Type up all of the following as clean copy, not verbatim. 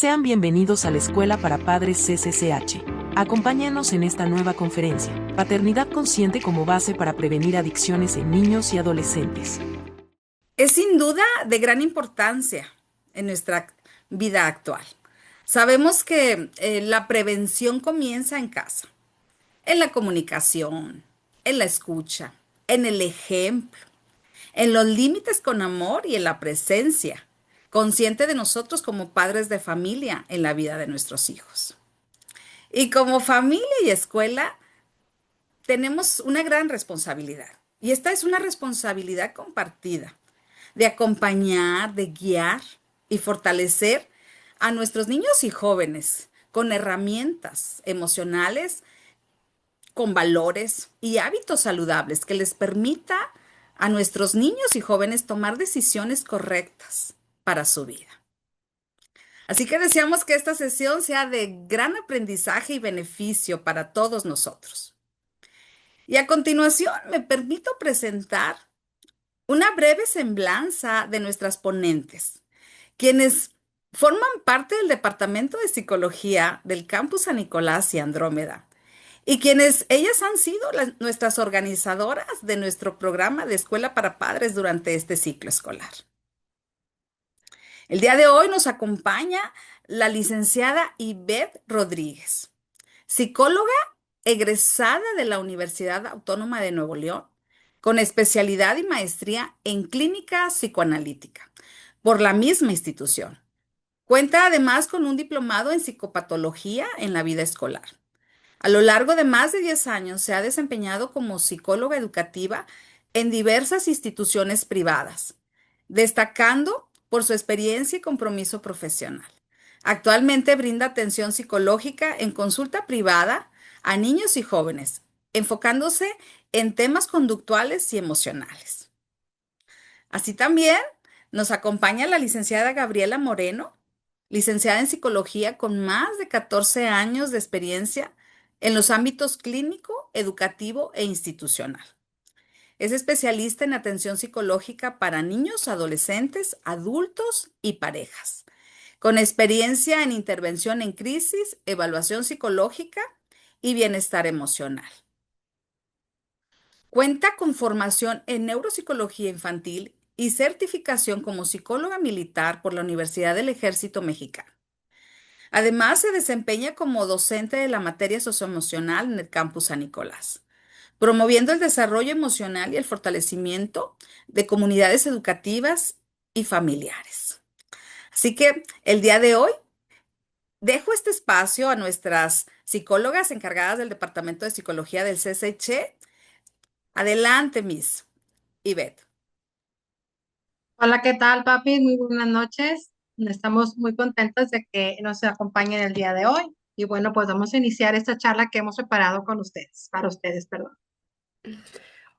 Sean bienvenidos a la Escuela para Padres CCCH. Acompáñanos en esta nueva conferencia, Paternidad Consciente como base para prevenir adicciones en niños y adolescentes. Es sin duda de gran importancia en nuestra vida actual. Sabemos que la prevención comienza en casa, en la comunicación, en la escucha, en el ejemplo, en los límites con amor y en la presencia consciente de nosotros como padres de familia en la vida de nuestros hijos. Y como familia y escuela tenemos una gran responsabilidad. Y esta es una responsabilidad compartida de acompañar, de guiar y fortalecer a nuestros niños y jóvenes con herramientas emocionales, con valores y hábitos saludables que les permita a nuestros niños y jóvenes tomar decisiones correctas para su vida. Así que deseamos que esta sesión sea de gran aprendizaje y beneficio para todos nosotros. Y a continuación me permito presentar una breve semblanza de nuestras ponentes, quienes forman parte del Departamento de Psicología del Campus San Nicolás y Andrómeda, y quienes ellas han sido nuestras organizadoras de nuestro programa de Escuela para Padres durante este ciclo escolar. El día de hoy nos acompaña la licenciada Ivette Rodríguez, psicóloga egresada de la Universidad Autónoma de Nuevo León, con especialidad y maestría en clínica psicoanalítica por la misma institución. Cuenta además con un diplomado en psicopatología en la vida escolar. A lo largo de más de 10 años se ha desempeñado como psicóloga educativa en diversas instituciones privadas, destacando por su experiencia y compromiso profesional. Actualmente brinda atención psicológica en consulta privada a niños y jóvenes, enfocándose en temas conductuales y emocionales. Así también nos acompaña la licenciada Gabriela Moreno, licenciada en psicología con más de 14 años de experiencia en los ámbitos clínico, educativo e institucional. Es especialista en atención psicológica para niños, adolescentes, adultos y parejas, con experiencia en intervención en crisis, evaluación psicológica y bienestar emocional. Cuenta con formación en neuropsicología infantil y certificación como psicóloga militar por la Universidad del Ejército Mexicano. Además, se desempeña como docente de la materia socioemocional en el campus San Nicolás, promoviendo el desarrollo emocional y el fortalecimiento de comunidades educativas y familiares. Así que el día de hoy dejo este espacio a nuestras psicólogas encargadas del Departamento de Psicología del CCH. Adelante, Miss Ivette. Hola, ¿qué tal, papi? Muy buenas noches. Estamos muy contentos de que nos acompañen el día de hoy. Y bueno, pues vamos a iniciar esta charla que hemos preparado con ustedes, para ustedes, perdón.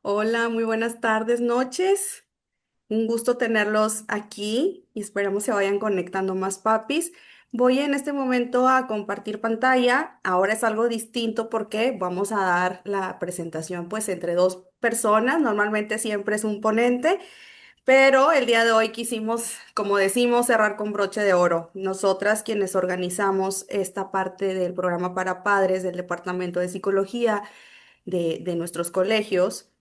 Hola, muy buenas tardes, noches. Un gusto tenerlos aquí y esperamos se vayan conectando más papis. Voy en este momento a compartir pantalla. Ahora es algo distinto porque vamos a dar la presentación pues entre dos personas. Normalmente siempre es un ponente, pero el día de hoy quisimos, como decimos, cerrar con broche de oro. Nosotras quienes organizamos esta parte del programa para padres del Departamento de Psicología de nuestros colegios,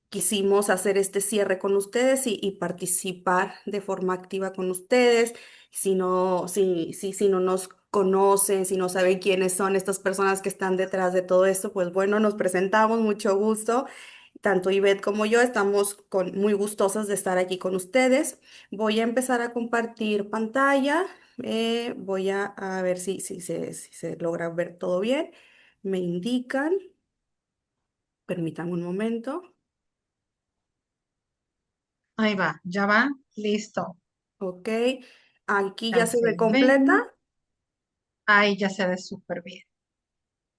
quisimos hacer este cierre con ustedes y participar de forma activa con ustedes. Si no nos conocen, si no saben quiénes son estas personas que están detrás de todo esto, pues bueno, nos presentamos, mucho gusto. Tanto Ivette como yo estamos muy gustosas de estar aquí con ustedes. Voy a empezar a compartir pantalla. Voy a ver si se logra ver todo bien. Me indican. Permítame un momento. Ya va, listo. Ok. Aquí Ya ya se se ve completa. ven. Ahí ya se ve súper bien.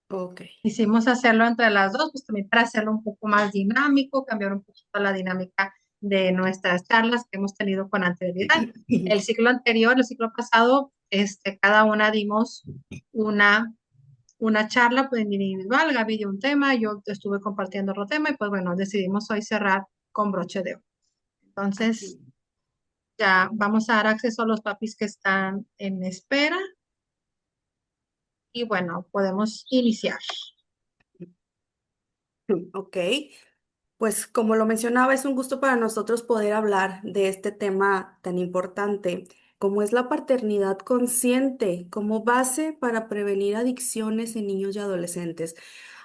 Ok. Quisimos hacerlo entre las dos, pues también para hacerlo un poco más dinámico, cambiar un poquito la dinámica de nuestras charlas que hemos tenido con anterioridad. El ciclo anterior, el ciclo pasado, cada una dimos una charla pues, individual. Gaby dio un tema, yo estuve compartiendo otro tema y pues bueno, decidimos hoy cerrar con broche de oro. Entonces, Aquí. Ya vamos a dar acceso a los papis que están en espera y bueno, podemos iniciar. Ok, pues como lo mencionaba, es un gusto para nosotros poder hablar de este tema tan importante como es la paternidad consciente como base para prevenir adicciones en niños y adolescentes.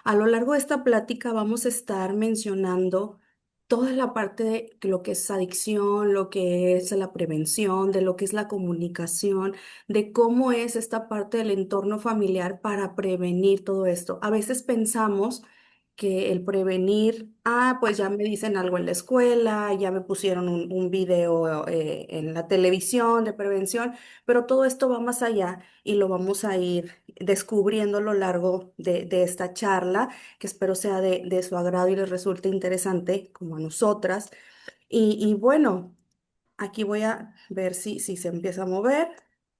A lo largo de esta plática vamos a estar mencionando toda la parte de lo que es adicción, lo que es la prevención, de lo que es la comunicación, de cómo es esta parte del entorno familiar para prevenir todo esto. A veces pensamos que el prevenir, pues ya me dicen algo en la escuela, ya me pusieron un video en la televisión de prevención, pero todo esto va más allá y lo vamos a ir descubriendo a lo largo de esta charla, que espero sea de su agrado y les resulte interesante como a nosotras. Y bueno. Aquí voy a ver si se empieza a mover.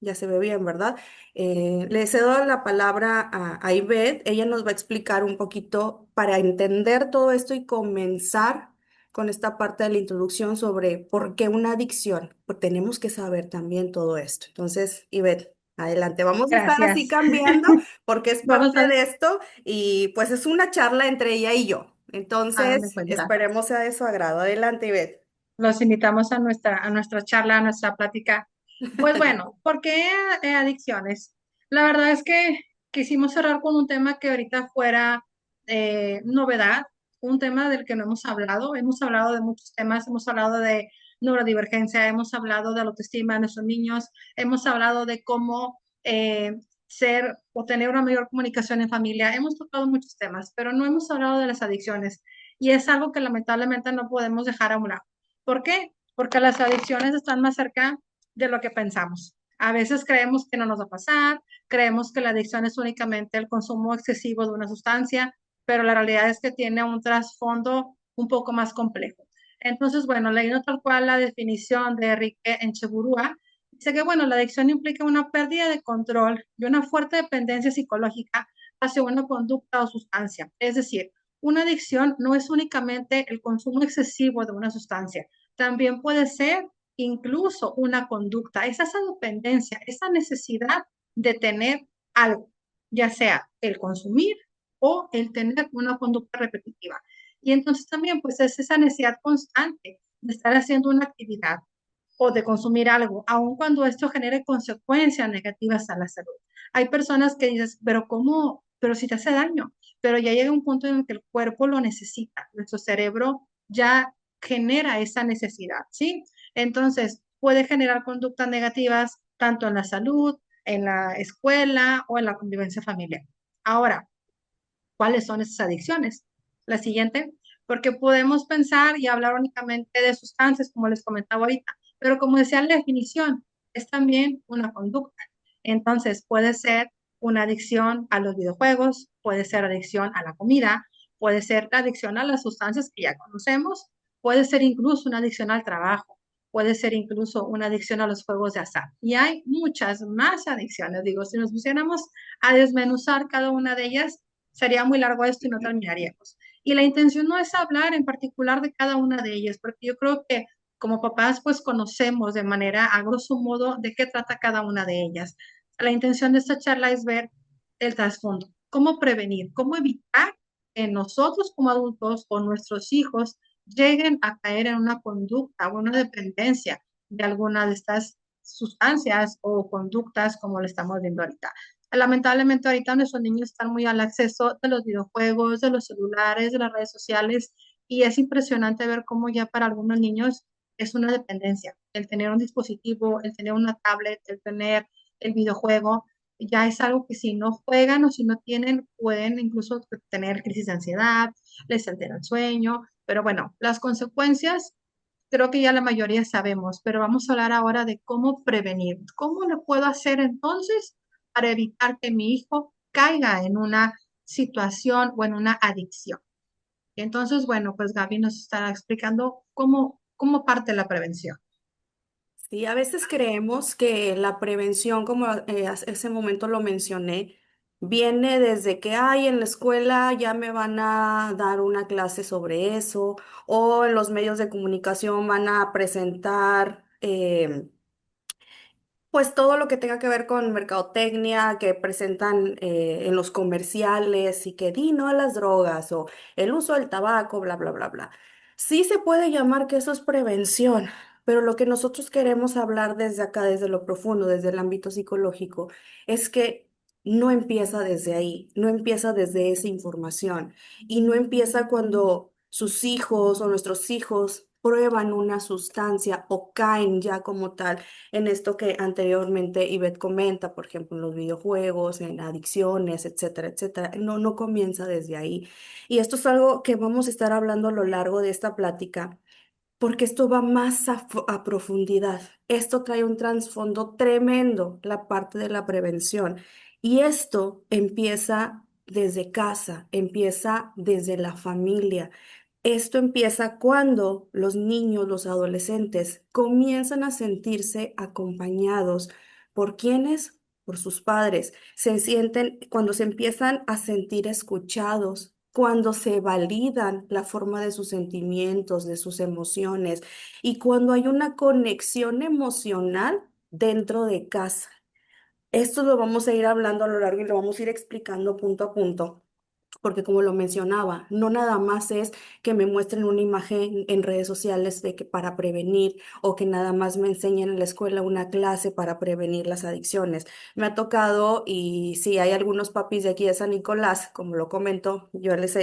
Ya se ve bien, ¿verdad? Le cedo la palabra a Ivette. Ella nos va a explicar un poquito para entender todo esto y comenzar con esta parte de la introducción sobre por qué una adicción. Pues tenemos que saber también todo esto. Entonces, Ivette, adelante. Vamos a estar así Gracias. cambiando porque es Vamos parte a de esto y pues es una charla entre ella y yo. hagan de Entonces, cuenta. esperemos sea de su agrado. Adelante, Ivette. Los invitamos a nuestra charla, a nuestra plática. Pues bueno, ¿por qué adicciones? La verdad es que quisimos cerrar con un tema que ahorita fuera novedad, un tema del que no hemos hablado. Hemos hablado de muchos temas, hemos hablado de neurodivergencia, hemos hablado de la autoestima de nuestros niños, hemos hablado de cómo ser o tener una mayor comunicación en familia. Hemos tocado muchos temas, pero no hemos hablado de las adicciones. Y es algo que lamentablemente no podemos dejar a un lado. ¿Por qué? Porque las adicciones están más cerca de lo que pensamos. A veces creemos que no nos va a pasar, creemos que la adicción es únicamente el consumo excesivo de una sustancia, pero la realidad es que tiene un trasfondo un poco más complejo. Entonces, bueno, leyendo tal cual la definición de Enrique Encheburúa, dice que, bueno, la adicción implica una pérdida de control y una fuerte dependencia psicológica hacia una conducta o sustancia. Es decir, una adicción no es únicamente el consumo excesivo de una sustancia, también puede ser incluso una conducta, es esa dependencia, esa necesidad de tener algo, ya sea el consumir o el tener una conducta repetitiva. Y entonces también pues es esa necesidad constante de estar haciendo una actividad o de consumir algo, aun cuando esto genere consecuencias negativas a la salud. Hay personas que dices, pero ¿cómo? Pero si te hace daño, pero ya llega un punto en el que el cuerpo lo necesita, nuestro cerebro ya genera esa necesidad, ¿sí? Entonces, puede generar conductas negativas tanto en la salud, en la escuela o en la convivencia familiar. Ahora, ¿cuáles son esas adicciones? La siguiente, porque podemos pensar y hablar únicamente de sustancias, como les comentaba ahorita, pero como decía la definición, es también una conducta. Entonces, puede ser una adicción a los videojuegos, puede ser adicción a la comida, puede ser la adicción a las sustancias que ya conocemos, puede ser incluso una adicción al trabajo, puede ser incluso una adicción a los juegos de azar. Y hay muchas más adicciones. Digo, si nos pusiéramos a desmenuzar cada una de ellas, sería muy largo esto y no terminaríamos. Y la intención no es hablar en particular de cada una de ellas, porque yo creo que como papás pues conocemos de manera a grosso modo de qué trata cada una de ellas. La intención de esta charla es ver el trasfondo, cómo prevenir, cómo evitar que nosotros como adultos o nuestros hijos lleguen a caer en una conducta o una dependencia de alguna de estas sustancias o conductas como lo estamos viendo ahorita. Lamentablemente ahorita nuestros niños están muy al acceso de los videojuegos, de los celulares, de las redes sociales y es impresionante ver cómo ya para algunos niños es una dependencia. El tener un dispositivo, el tener una tablet, el tener el videojuego, ya es algo que si no juegan o si no tienen, pueden incluso tener crisis de ansiedad, les altera el sueño, pero bueno, las consecuencias creo que ya la mayoría sabemos, pero vamos a hablar ahora de cómo prevenir. ¿Cómo lo puedo hacer entonces para evitar que mi hijo caiga en una situación o en una adicción? Y entonces, bueno, pues Gaby nos estará explicando cómo parte la prevención. Sí, a veces creemos que la prevención, como hace ese momento lo mencioné, viene desde que, ay, en la escuela ya me van a dar una clase sobre eso, o en los medios de comunicación van a presentar pues todo lo que tenga que ver con mercadotecnia que presentan en los comerciales y que di no a las drogas o el uso del tabaco, bla, bla, bla, bla. Sí se puede llamar que eso es prevención, pero lo que nosotros queremos hablar desde acá, desde lo profundo, desde el ámbito psicológico, es que no empieza desde ahí, no empieza desde esa información y no empieza cuando sus hijos o nuestros hijos prueban una sustancia o caen ya como tal en esto que anteriormente Ivette comenta, por ejemplo, en los videojuegos, en adicciones, etcétera, etcétera. No, no comienza desde ahí. Y esto es algo que vamos a estar hablando a lo largo de esta plática, porque esto va más a profundidad. Esto trae un trasfondo tremendo, la parte de la prevención. Y esto empieza desde casa, empieza desde la familia. Esto empieza cuando los niños, los adolescentes comienzan a sentirse acompañados. ¿Por quiénes? Por sus padres. Se sienten, cuando se empiezan a sentir escuchados, cuando se validan la forma de sus sentimientos, de sus emociones y cuando hay una conexión emocional dentro de casa. Esto lo vamos a ir hablando a lo largo y lo vamos a ir explicando punto a punto. Porque como lo mencionaba, no nada más es que me muestren una imagen en redes sociales de que para prevenir o que nada más me enseñen en la escuela una clase para prevenir las adicciones. Me ha tocado y sí, hay algunos papis de aquí de San Nicolás, como lo comento, yo les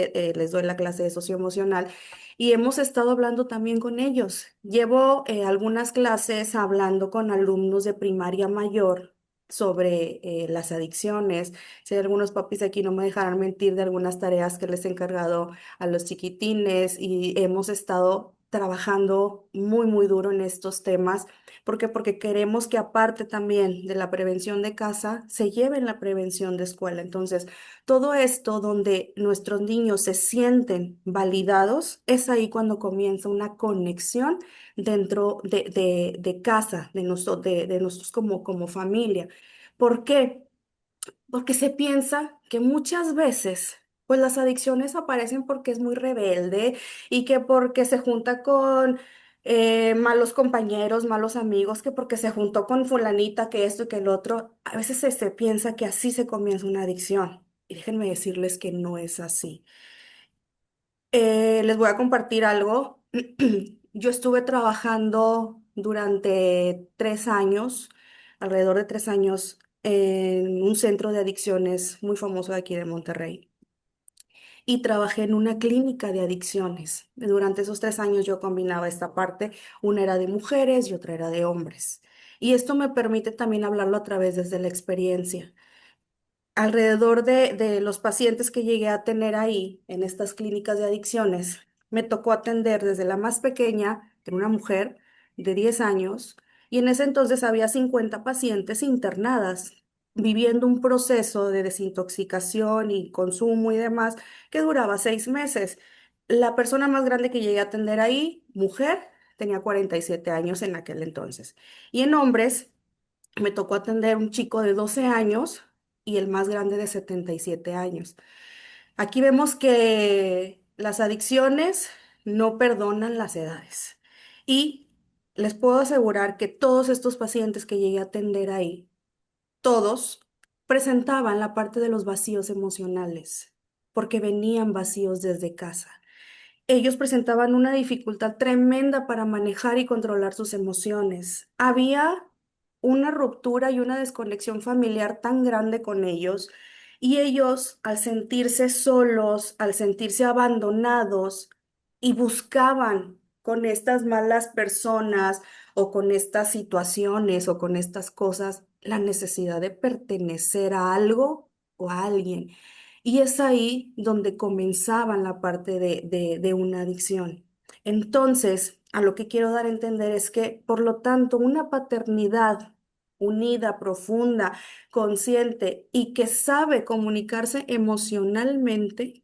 doy la clase de socioemocional y hemos estado hablando también con ellos. Llevo algunas clases hablando con alumnos de primaria mayor sobre las adicciones. Si hay algunos papis aquí no me dejarán mentir de algunas tareas que les he encargado a los chiquitines y hemos estado trabajando muy, muy duro en estos temas. ¿Por qué? Porque queremos que aparte también de la prevención de casa, se lleve la prevención de escuela. Entonces, todo esto donde nuestros niños se sienten validados, es ahí cuando comienza una conexión dentro de casa, de nosotros como familia. ¿Por qué? Porque se piensa que muchas veces, pues las adicciones aparecen porque es muy rebelde y que porque se junta con malos compañeros, malos amigos, que porque se juntó con fulanita, que esto y que el otro. A veces se piensa que así se comienza una adicción. Y déjenme decirles que no es así. Les voy a compartir algo. Yo estuve trabajando durante 3 años, alrededor de 3 años, en un centro de adicciones muy famoso de aquí de Monterrey. Y trabajé en una clínica de adicciones. Durante esos 3 años yo combinaba esta parte, una era de mujeres y otra era de hombres. Y esto me permite también hablarlo a través desde la experiencia. Alrededor de los pacientes que llegué a tener ahí, en estas clínicas de adicciones, me tocó atender desde la más pequeña, que era una mujer de 10 años, y en ese entonces había 50 pacientes internadas, viviendo un proceso de desintoxicación y consumo y demás que duraba 6 meses. La persona más grande que llegué a atender ahí, mujer, tenía 47 años en aquel entonces. Y en hombres, me tocó atender un chico de 12 años y el más grande de 77 años. Aquí vemos que las adicciones no perdonan las edades. Y les puedo asegurar que todos estos pacientes que llegué a atender ahí, todos presentaban la parte de los vacíos emocionales, porque venían vacíos desde casa. Ellos presentaban una dificultad tremenda para manejar y controlar sus emociones. Había una ruptura y una desconexión familiar tan grande con ellos y ellos, al sentirse solos, al sentirse abandonados y buscaban con estas malas personas o con estas situaciones o con estas cosas la necesidad de pertenecer a algo o a alguien. Y es ahí donde comenzaban la parte de una adicción. Entonces, a lo que quiero dar a entender es que, por lo tanto, una paternidad unida, profunda, consciente y que sabe comunicarse emocionalmente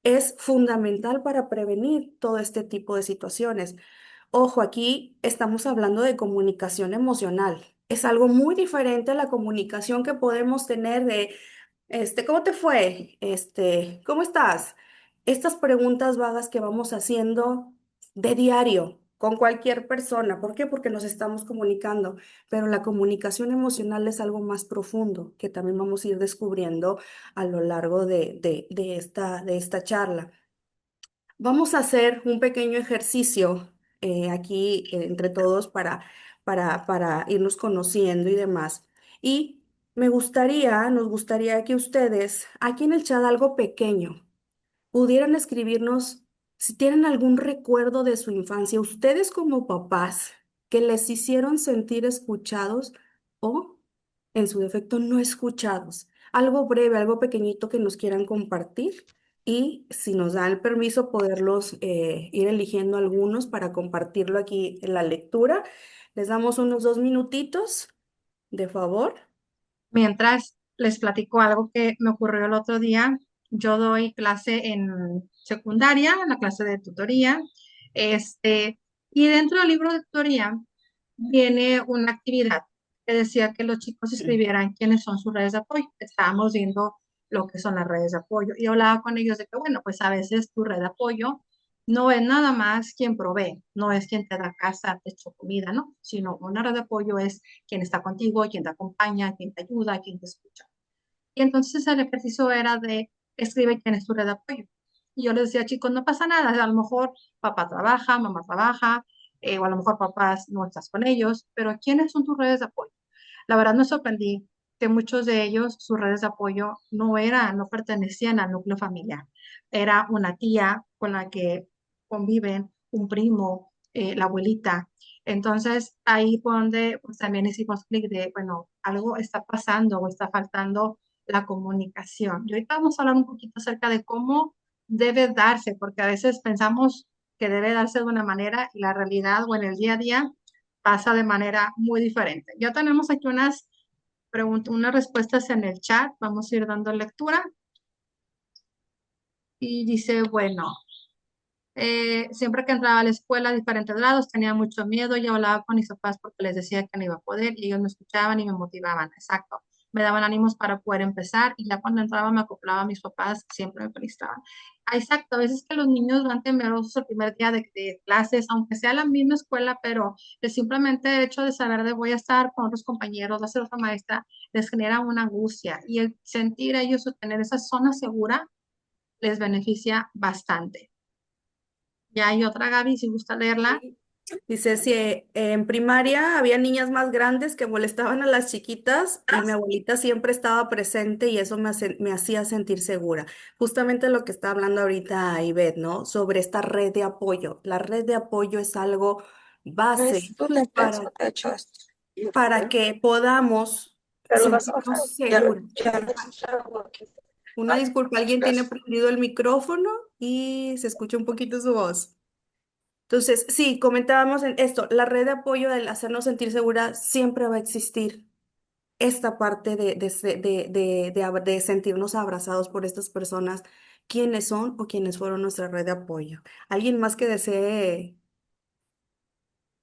es fundamental para prevenir todo este tipo de situaciones. Ojo, aquí estamos hablando de comunicación emocional. Es algo muy diferente a la comunicación que podemos tener de ¿cómo te fue? ¿Cómo estás? Estas preguntas vagas que vamos haciendo de diario, con cualquier persona. ¿Por qué? Porque nos estamos comunicando, pero la comunicación emocional es algo más profundo que también vamos a ir descubriendo a lo largo de esta charla. Vamos a hacer un pequeño ejercicio aquí entre todos para irnos conociendo y demás. Y nos gustaría que ustedes, aquí en el chat algo pequeño, pudieran escribirnos si tienen algún recuerdo de su infancia, ustedes como papás, que les hicieron sentir escuchados o, en su defecto, no escuchados. Algo breve, algo pequeñito que nos quieran compartir y si nos da el permiso poderlos ir eligiendo algunos para compartirlo aquí en la lectura. Les damos unos 2 minutitos, de favor. Mientras les platico algo que me ocurrió el otro día, yo doy clase en secundaria, la clase de tutoría, y dentro del libro de tutoría viene una actividad que decía que los chicos escribieran quiénes son sus redes de apoyo. Estábamos viendo lo que son las redes de apoyo y hablaba con ellos de que, bueno, pues a veces tu red de apoyo no es nada más quien provee, no es quien te da casa, techo, comida, ¿no? Sino una red de apoyo es quien está contigo, quien te acompaña, quien te ayuda, quien te escucha. Y entonces el ejercicio era de escribe quién es tu red de apoyo. Y yo les decía, chicos, no pasa nada, a lo mejor papá trabaja, mamá trabaja, o a lo mejor papás no estás con ellos, pero ¿quiénes son tus redes de apoyo? La verdad me sorprendí que muchos de ellos, sus redes de apoyo no pertenecían al núcleo familiar. Era una tía con la que conviven, un primo, la abuelita. Entonces ahí fue donde pues, también hicimos clic de, bueno, algo está pasando o está faltando la comunicación. Y ahorita vamos a hablar un poquito acerca de cómo debe darse, porque a veces pensamos que debe darse de una manera y la realidad o en el día a día pasa de manera muy diferente. Ya tenemos aquí unas preguntas, unas respuestas en el chat. Vamos a ir dando lectura. Y dice, bueno, siempre que entraba a la escuela a diferentes grados tenía mucho miedo y hablaba con mis papás porque les decía que no iba a poder y ellos me escuchaban y me motivaban. Exacto. Me daban ánimos para poder empezar y ya cuando entraba me acoplaba a mis papás, siempre me felicitaban. Ah, exacto, a veces que los niños van temerosos el primer día de clases, aunque sea la misma escuela, pero el simplemente hecho de saber de voy a estar con otros compañeros, va a ser otra maestra, les genera una angustia y el sentir a ellos o tener esa zona segura les beneficia bastante. Ya hay otra, Gaby, si gusta leerla. Sí. Dice, si en primaria había niñas más grandes que molestaban a las chiquitas y mi abuelita siempre estaba presente y eso me hacía sentir segura. Justamente lo que está hablando ahorita Ivette, ¿no? Sobre esta red de apoyo. La red de apoyo es algo base para, para que podamos sentirnos seguros. Una disculpa, alguien tiene prendido el micrófono y se escucha un poquito su voz. Entonces, sí, comentábamos en esto, la red de apoyo del hacernos sentir segura siempre va a existir. Esta parte de sentirnos abrazados por estas personas, quiénes son o quiénes fueron nuestra red de apoyo. ¿Alguien más que desee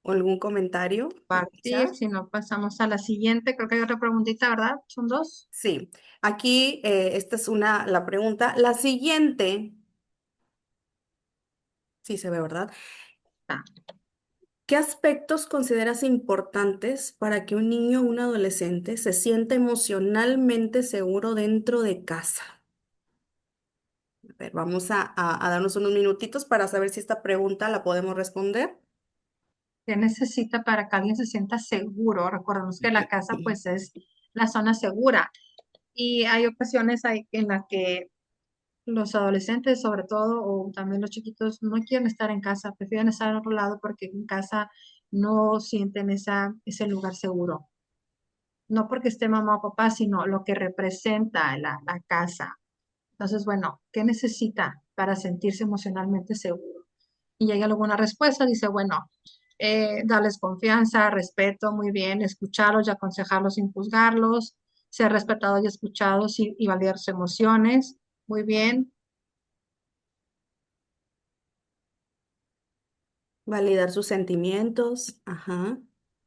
algún comentario en el Partir, chat? si no pasamos a la siguiente, creo que hay otra preguntita, ¿verdad? Son dos. Sí, aquí esta es la pregunta. La siguiente, sí se ve, ¿verdad? Ah, ¿Qué aspectos consideras importantes para que un niño o un adolescente se sienta emocionalmente seguro dentro de casa? A ver, vamos a darnos unos minutitos para saber si esta pregunta la podemos responder. ¿qué necesita para que alguien se sienta seguro? Recordemos que la casa pues es la zona segura y hay ocasiones en las que los adolescentes sobre todo o también los chiquitos no quieren estar en casa, prefieren estar en otro lado porque en casa no sienten ese lugar seguro. No porque esté mamá o papá, sino lo que representa la casa. Entonces, bueno, ¿qué necesita para sentirse emocionalmente seguro? Y llega alguna respuesta, dice, bueno, darles confianza, respeto, muy bien, escucharlos y aconsejarlos sin juzgarlos, ser respetados y escuchados y validar sus emociones, muy bien. Validar sus sentimientos. Ajá.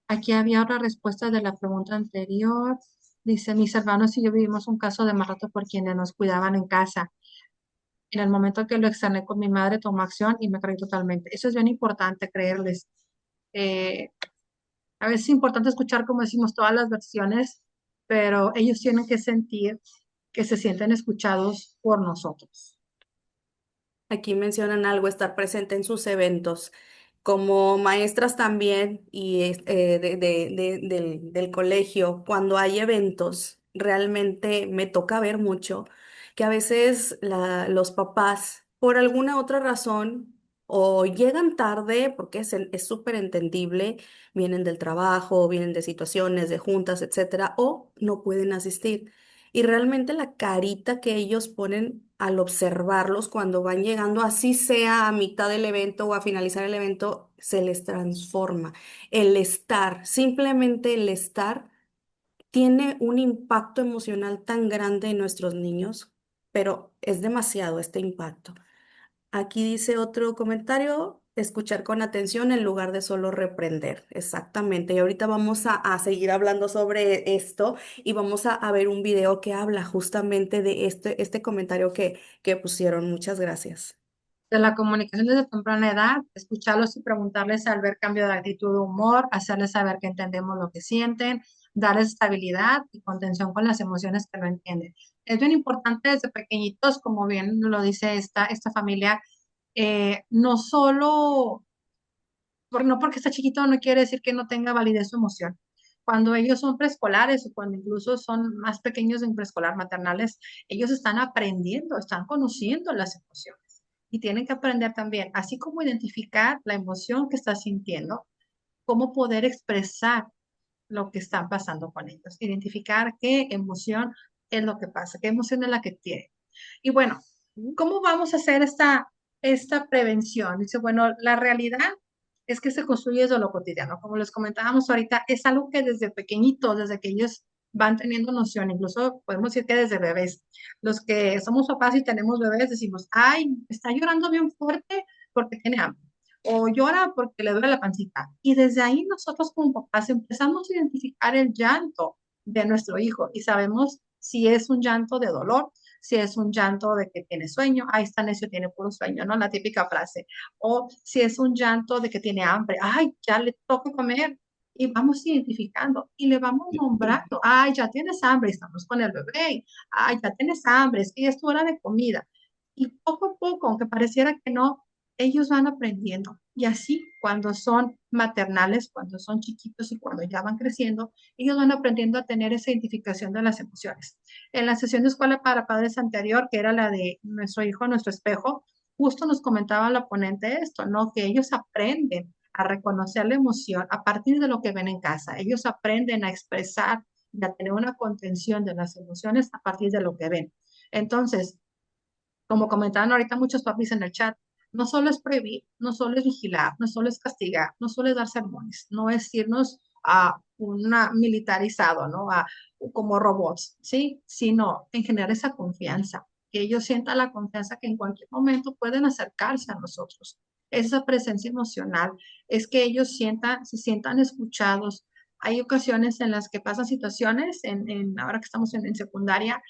Aquí había otra respuesta de la pregunta anterior. Dice, mis hermanos y yo vivimos un caso de maltrato por quienes nos cuidaban en casa. En el momento que lo externé con mi madre, tomó acción y me creí totalmente. Eso es bien importante, creerles. Eh, a veces es importante escuchar, como decimos, todas las versiones, pero ellos tienen que sentir que se sienten escuchados por nosotros. Aquí mencionan algo, estar presente en sus eventos. Como maestras también y del colegio, cuando hay eventos, realmente me toca ver mucho que a veces los papás, por alguna otra razón, o llegan tarde, porque es súper entendible, vienen del trabajo, vienen de situaciones, de juntas, etcétera, o no pueden asistir. Y realmente la carita que ellos ponen al observarlos cuando van llegando, así sea a mitad del evento o a finalizar el evento, se les transforma. El estar, simplemente el estar, tiene un impacto emocional tan grande en nuestros niños, pero es demasiado este impacto. Aquí dice otro comentario, escuchar con atención en lugar de solo reprender. Exactamente. Y ahorita vamos a seguir hablando sobre esto y vamos a ver un video que habla justamente de este comentario que pusieron. Muchas gracias. De la comunicación desde temprana edad, escucharlos y preguntarles al ver cambio de actitud o humor, hacerles saber que entendemos lo que sienten, darles estabilidad y contención con las emociones que no entienden. Es bien importante desde pequeñitos, como bien lo dice esta familia, no solo, no porque está chiquito no quiere decir que no tenga validez su emoción. Cuando ellos son preescolares o cuando incluso son más pequeños en preescolar maternales, ellos están aprendiendo, están conociendo las emociones y tienen que aprender también, así como identificar la emoción que está sintiendo, cómo poder expresar lo que están pasando con ellos, identificar qué emoción es lo que pasa, qué emoción es la que tiene. Y bueno, ¿cómo vamos a hacer esta prevención? Dice, bueno, la realidad es que se construye desde lo cotidiano. Como les comentábamos ahorita, es algo que desde pequeñitos, desde que ellos van teniendo noción, incluso podemos decir que desde bebés, los que somos papás y tenemos bebés, decimos, ay, está llorando bien fuerte porque tiene hambre, o llora porque le duele la pancita. Y desde ahí nosotros como papás empezamos a identificar el llanto de nuestro hijo y sabemos si es un llanto de dolor, si es un llanto de que tiene sueño, ahí está necio, tiene puro sueño, ¿no? La típica frase. O si es un llanto de que tiene hambre, ay, ya le toca comer. Y vamos identificando y le vamos nombrando, ay, ya tienes hambre, estamos con el bebé, ay, ya tienes hambre, es que ya es tu hora de comida. Y poco a poco, aunque pareciera que no, ellos van aprendiendo. Y así, cuando son maternales, cuando son chiquitos y cuando ya van creciendo, ellos van aprendiendo a tener esa identificación de las emociones. En la sesión de escuela para padres anterior, que era la de nuestro hijo, nuestro espejo, justo nos comentaba la ponente esto, ¿no? Que ellos aprenden a reconocer la emoción a partir de lo que ven en casa. Ellos aprenden a expresar y a tener una contención de las emociones a partir de lo que ven. Entonces, como comentaban ahorita muchos papis en el chat, no solo es prohibir, no solo es vigilar, no solo es castigar, no solo es dar sermones, no es irnos a una militarizado, ¿no? A, como robots, ¿sí? Sino en generar esa confianza, que ellos sientan la confianza que en cualquier momento pueden acercarse a nosotros. Esa presencia emocional es que ellos se sientan escuchados. Hay ocasiones en las que pasan situaciones, ahora que estamos en secundaria,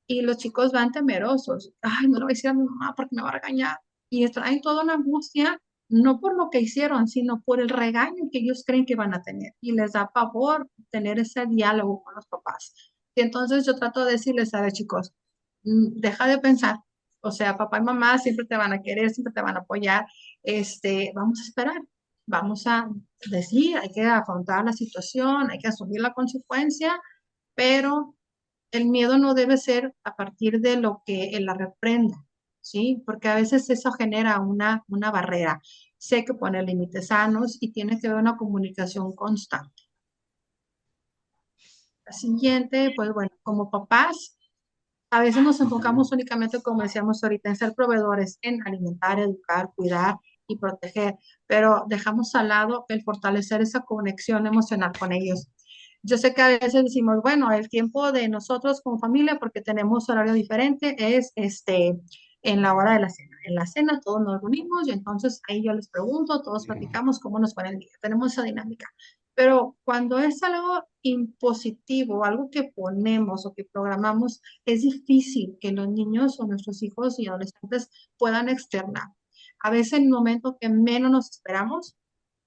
y los chicos van temerosos. Ay, no le voy a decir a mi mamá porque me va a regañar. Y traen toda una angustia, no por lo que hicieron, sino por el regaño que ellos creen que van a tener. Y les da pavor tener ese diálogo con los papás. Y entonces yo trato de decirles, a ver, chicos, deja de pensar. O sea, papá y mamá siempre te van a querer, siempre te van a apoyar. Vamos a esperar. Vamos a decir, hay que afrontar la situación, hay que asumir la consecuencia, pero el miedo no debe ser a partir de lo que él la reprenda, ¿sí? Porque a veces eso genera una barrera. Sé que pone límites sanos y tiene que haber una comunicación constante. La siguiente, pues bueno, como papás, a veces nos enfocamos únicamente, como decíamos ahorita, en ser proveedores, en alimentar, educar, cuidar y proteger, pero dejamos al lado el fortalecer esa conexión emocional con ellos. Yo sé que a veces decimos, bueno, el tiempo de nosotros como familia, porque tenemos horario diferente, es en la hora de la cena. En la cena todos nos reunimos y entonces ahí yo les pregunto, todos platicamos cómo nos fue el día. Tenemos esa dinámica. Pero cuando es algo impositivo, algo que ponemos o que programamos, es difícil que los niños o nuestros hijos y adolescentes puedan externar. A veces en el momento que menos nos esperamos,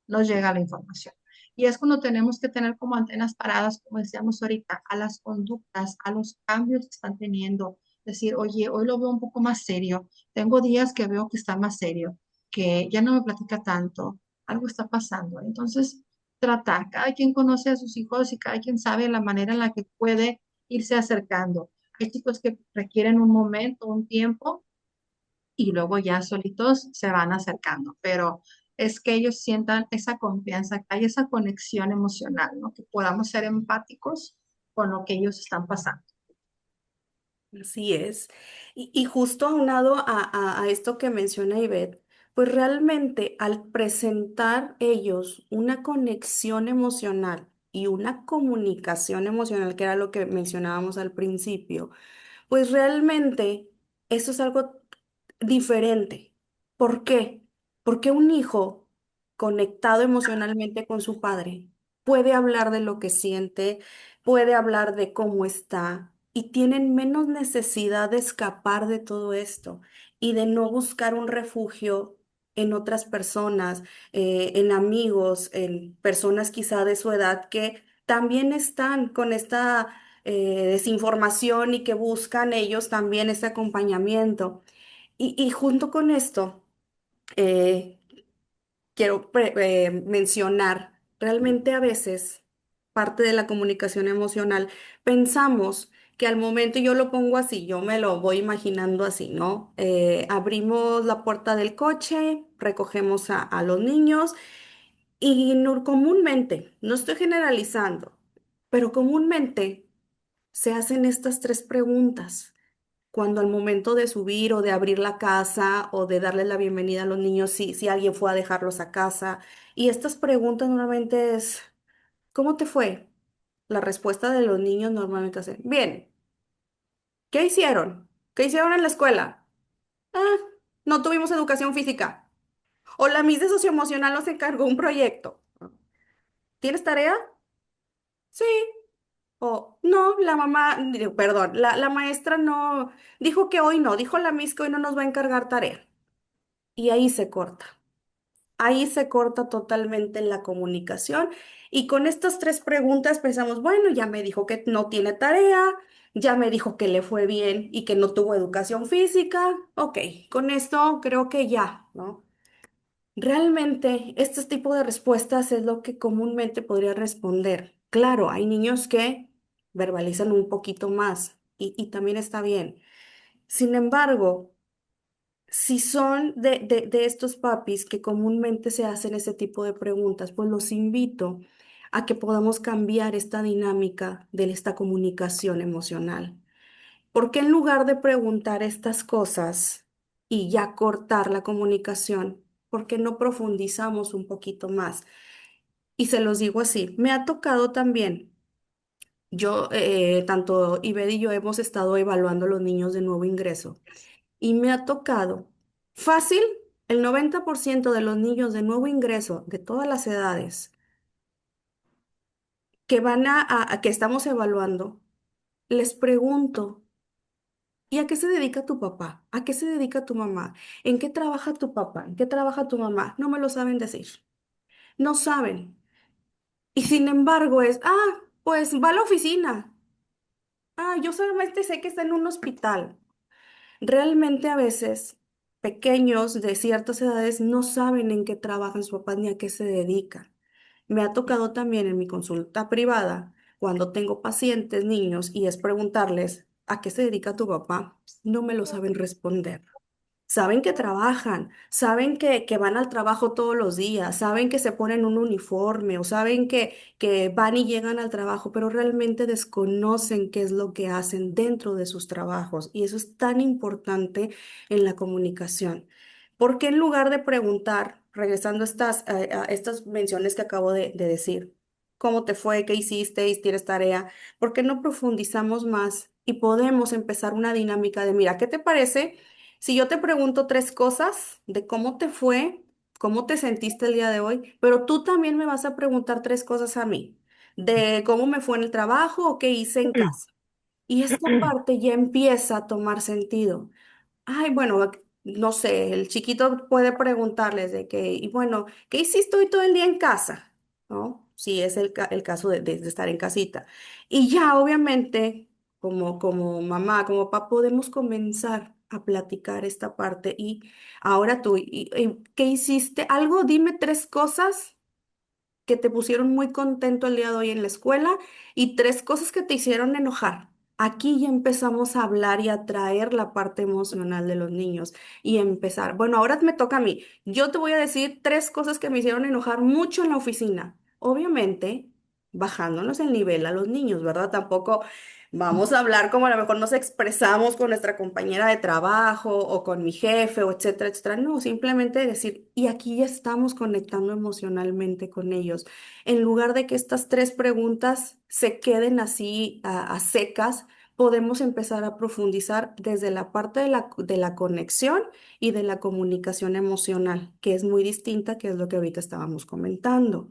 nos llega la información. Y es cuando tenemos que tener como antenas paradas, como decíamos ahorita, a las conductas, a los cambios que están teniendo. Decir, oye, hoy lo veo un poco más serio. Tengo días que veo que está más serio, que ya no me platica tanto, algo está pasando. Entonces, tratar, cada quien conoce a sus hijos y cada quien sabe la manera en la que puede irse acercando. Hay chicos que requieren un momento, un tiempo, y luego ya solitos se van acercando, pero es que ellos sientan esa confianza, que hay esa conexión emocional, ¿no? Que podamos ser empáticos con lo que ellos están pasando. Así es. Y justo aunado a esto que menciona Ivette, pues realmente al presentar ellos una conexión emocional y una comunicación emocional, que era lo que mencionábamos al principio, pues realmente eso es algo diferente. ¿Por qué? Porque un hijo conectado emocionalmente con su padre puede hablar de lo que siente, puede hablar de cómo está y tienen menos necesidad de escapar de todo esto y de no buscar un refugio en otras personas, en amigos, en personas quizá de su edad que también están con esta desinformación y que buscan ellos también este acompañamiento. Y junto con esto, eh, quiero mencionar, realmente a veces parte de la comunicación emocional, pensamos que al momento, y yo lo pongo así, yo me lo voy imaginando así, ¿no? Abrimos la puerta del coche, recogemos a los niños y comúnmente, no estoy generalizando, pero comúnmente se hacen estas tres preguntas cuando al momento de subir o de abrir la casa o de darle la bienvenida a los niños, si alguien fue a dejarlos a casa. Y estas preguntas normalmente es, ¿cómo te fue? La respuesta de los niños normalmente es, bien, ¿qué hicieron? ¿Qué hicieron en la escuela? Ah, no tuvimos educación física. O la Miss de socioemocional nos encargó un proyecto. ¿Tienes tarea? Sí. O no, la mamá, digo, perdón, la maestra no, dijo que hoy no, dijo la Miss que hoy no nos va a encargar tarea. Y ahí se corta. Ahí se corta totalmente la comunicación. Y con estas tres preguntas pensamos, bueno, ya me dijo que no tiene tarea, ya me dijo que le fue bien y que no tuvo educación física. Ok, con esto creo que ya, ¿no? Realmente, este tipo de respuestas es lo que comúnmente podría responder. Claro, hay niños que verbalizan un poquito más y también está bien. Sin embargo, si son de estos papis que comúnmente se hacen ese tipo de preguntas, pues los invito a que podamos cambiar esta dinámica de esta comunicación emocional. Porque en lugar de preguntar estas cosas y ya cortar la comunicación, ¿por qué no profundizamos un poquito más? Y se los digo así, me ha tocado también, yo, tanto Ibed y yo hemos estado evaluando a los niños de nuevo ingreso. Y me ha tocado fácil, el 90% de los niños de nuevo ingreso de todas las edades que van a que estamos evaluando, les pregunto, ¿y a qué se dedica tu papá? ¿A qué se dedica tu mamá? ¿En qué trabaja tu papá? ¿En qué trabaja tu mamá? No me lo saben decir. No saben. Y sin embargo es, pues va a la oficina. Yo solamente sé que está en un hospital. Realmente a veces pequeños de ciertas edades no saben en qué trabajan sus papás ni a qué se dedican. Me ha tocado también en mi consulta privada, cuando tengo pacientes, niños, y es preguntarles, ¿a qué se dedica tu papá? No me lo saben responder. Saben que trabajan, saben que van al trabajo todos los días, saben que se ponen un uniforme o saben que van y llegan al trabajo, pero realmente desconocen qué es lo que hacen dentro de sus trabajos. Y eso es tan importante en la comunicación. Porque en lugar de preguntar, regresando a estas menciones que acabo de decir, ¿cómo te fue? ¿Qué hiciste? ¿Y ¿Tienes tarea? ¿Por qué no profundizamos más y podemos empezar una dinámica de, mira, ¿qué te parece? Si yo te pregunto tres cosas de cómo te fue, cómo te sentiste el día de hoy, pero tú también me vas a preguntar tres cosas a mí, de cómo me fue en el trabajo o qué hice en casa. Y esta parte ya empieza a tomar sentido. Ay, bueno, no sé, el chiquito puede preguntarles de que, y bueno, ¿qué hiciste hoy todo el día en casa? ¿No? Si es el caso de estar en casita. Y ya, obviamente, como mamá, como papá, podemos comenzar a platicar esta parte. Y ahora tú, ¿qué hiciste? Algo, dime tres cosas que te pusieron muy contento el día de hoy en la escuela y tres cosas que te hicieron enojar. Aquí ya empezamos a hablar y a traer la parte emocional de los niños y empezar. Bueno, ahora me toca a mí. Yo te voy a decir tres cosas que me hicieron enojar mucho en la oficina. Obviamente, bajándonos el nivel a los niños, ¿verdad? Tampoco vamos a hablar como a lo mejor nos expresamos con nuestra compañera de trabajo o con mi jefe o etcétera, etcétera. No, simplemente decir, y aquí ya estamos conectando emocionalmente con ellos. En lugar de que estas tres preguntas se queden así a secas, podemos empezar a profundizar desde la parte de la conexión y de la comunicación emocional, que es muy distinta, que es lo que ahorita estábamos comentando.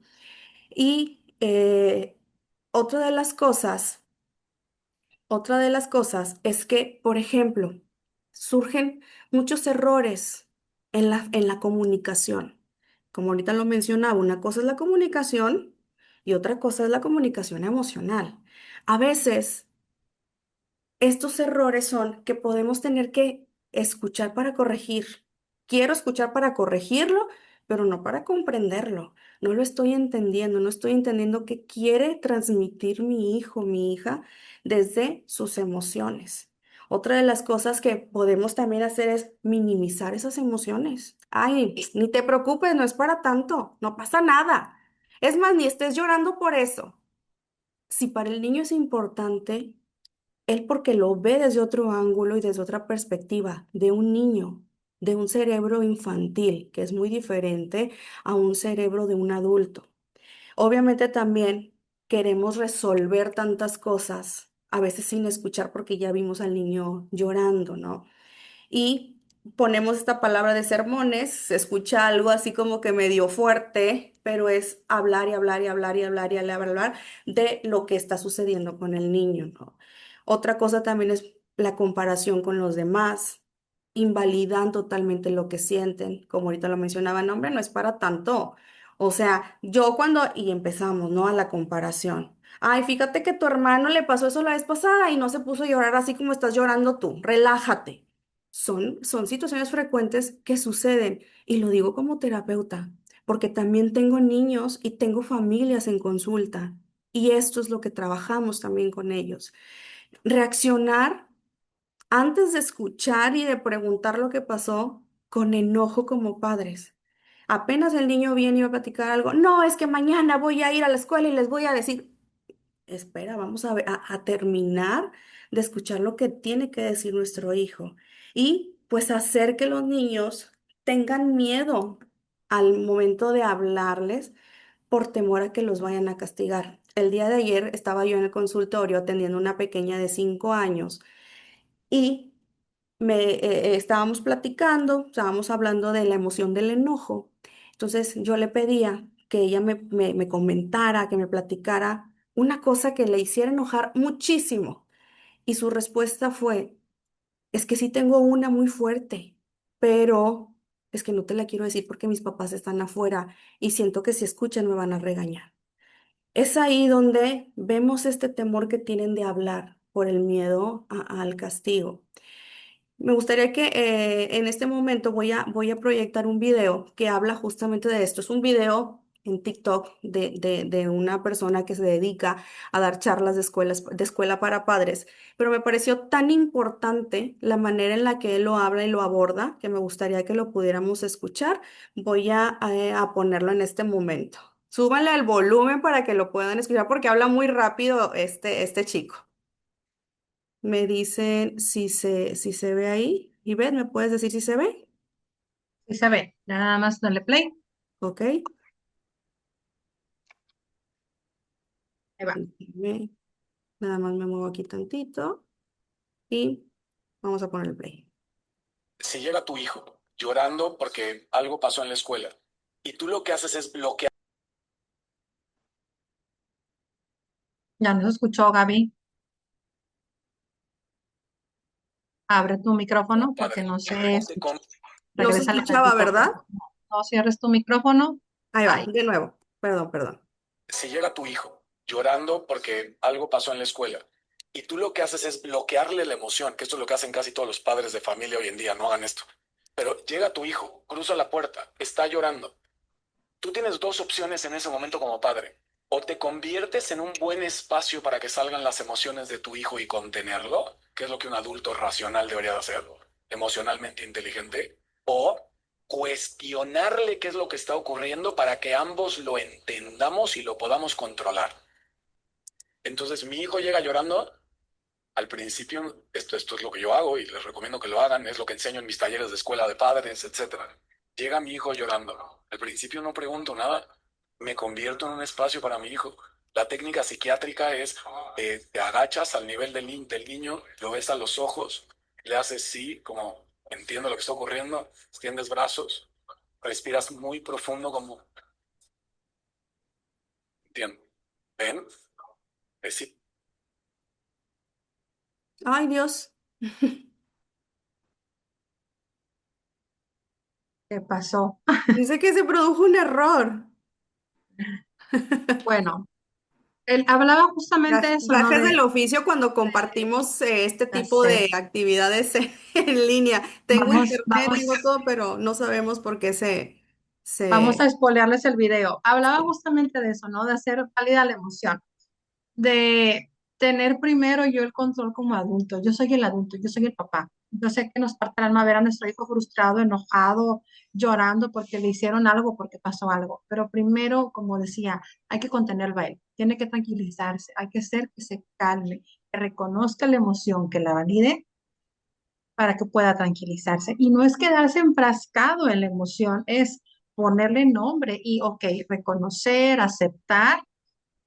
Y otra de las cosas otra de las cosas es que, por ejemplo, surgen muchos errores en la comunicación. Como ahorita lo mencionaba, una cosa es la comunicación y otra cosa es la comunicación emocional. A veces estos errores son que podemos tener que escuchar para corregir. Quiero escuchar para corregirlo, pero no para comprenderlo. No lo estoy entendiendo, no estoy entendiendo qué quiere transmitir mi hijo, mi hija, desde sus emociones. Otra de las cosas que podemos también hacer es minimizar esas emociones. Ay, ni te preocupes, no es para tanto, no pasa nada. Es más, ni estés llorando por eso. Si para el niño es importante, él porque lo ve desde otro ángulo y desde otra perspectiva, de un niño, de un cerebro infantil, que es muy diferente a un cerebro de un adulto. Obviamente también queremos resolver tantas cosas, a veces sin escuchar porque ya vimos al niño llorando, ¿no? Y ponemos esta palabra de sermones, se escucha algo así como que medio fuerte, pero es hablar y hablar y hablar y hablar y hablar de lo que está sucediendo con el niño, ¿no? Otra cosa también es la comparación con los demás, invalidan totalmente lo que sienten, como ahorita lo mencionaba, no, hombre, no es para tanto. O sea, yo cuando, y empezamos, ¿no? A la comparación. Ay, fíjate que tu hermano le pasó eso la vez pasada y no se puso a llorar así como estás llorando tú. Relájate. Son situaciones frecuentes que suceden y lo digo como terapeuta, porque también tengo niños y tengo familias en consulta y esto es lo que trabajamos también con ellos. Reaccionar antes de escuchar y de preguntar lo que pasó con enojo como padres. Apenas el niño viene y va a platicar algo, no, es que mañana voy a ir a la escuela y les voy a decir, espera, vamos a terminar de escuchar lo que tiene que decir nuestro hijo y pues hacer que los niños tengan miedo al momento de hablarles por temor a que los vayan a castigar. El día de ayer estaba yo en el consultorio atendiendo a una pequeña de 5 años y estábamos platicando, estábamos hablando de la emoción del enojo. Entonces yo le pedía que ella me comentara, que me platicara una cosa que le hiciera enojar muchísimo. Y su respuesta fue, es que sí tengo una muy fuerte, pero es que no te la quiero decir porque mis papás están afuera y siento que si escuchan me van a regañar. Es ahí donde vemos este temor que tienen de hablar por el miedo al castigo. Me gustaría que en este momento voy a proyectar un video que habla justamente de esto. Es un video en TikTok de una persona que se dedica a dar charlas de escuela para padres, pero me pareció tan importante la manera en la que él lo habla y lo aborda que me gustaría que lo pudiéramos escuchar. Voy a ponerlo en este momento. Súbanle el volumen para que lo puedan escuchar porque habla muy rápido este chico. Me dicen si se ve ahí. Y ven, ¿me puedes decir si se ve? Sí se ve, nada más darle play. Ok. Ahí va. Déjame- Nada más me muevo aquí tantito y vamos a poner el play. Si llega tu hijo llorando porque algo pasó en la escuela y tú lo que haces es bloquear Ya no se escuchó, Gaby. Abre tu como micrófono porque padre, no se responde con escucha. No se Regrésale escuchaba, tantito. ¿verdad? No cierres tu micrófono. Ahí va, Ahí. de nuevo. Perdón, perdón. Si llega tu hijo llorando porque algo pasó en la escuela y tú lo que haces es bloquearle la emoción, que esto es lo que hacen casi todos los padres de familia hoy en día, no hagan esto. Pero llega tu hijo, cruza la puerta, está llorando. Tú tienes dos opciones en ese momento como padre. O te conviertes en un buen espacio para que salgan las emociones de tu hijo y contenerlo, que es lo que un adulto racional debería de hacer, emocionalmente inteligente, o cuestionarle qué es lo que está ocurriendo para que ambos lo entendamos y lo podamos controlar. Entonces mi hijo llega llorando. Al principio, esto es lo que yo hago y les recomiendo que lo hagan, es lo que enseño en mis talleres de escuela de padres, etcétera. Llega mi hijo llorando. Al principio no pregunto nada, me convierto en un espacio para mi hijo. La técnica psiquiátrica es, te agachas al nivel del niño, lo ves a los ojos, le haces sí, como entiendo lo que está ocurriendo, extiendes brazos, respiras muy profundo como, entiendo. ¿Ven? Sí. Ay, Dios. ¿Qué pasó? Dice que se produjo un error. Bueno, él hablaba justamente de eso, ¿no? Gajes del oficio cuando compartimos este Ya tipo sé. de actividades en línea. Tengo Vamos, internet, vamos, tengo todo, pero no sabemos por qué vamos a se... spoilearles el video. Hablaba justamente de eso, ¿no? De hacer válida la emoción, de tener primero yo el control como adulto. Yo soy el adulto, yo soy el papá. Yo sé que nos parte el alma ver a nuestro hijo frustrado, enojado, llorando porque le hicieron algo, porque pasó algo. Pero primero, como decía, hay que contenerlo a él. Tiene que tranquilizarse, hay que hacer que se calme, que reconozca la emoción, que la valide para que pueda tranquilizarse. Y no es quedarse enfrascado en la emoción, es ponerle nombre y, ok, reconocer, aceptar,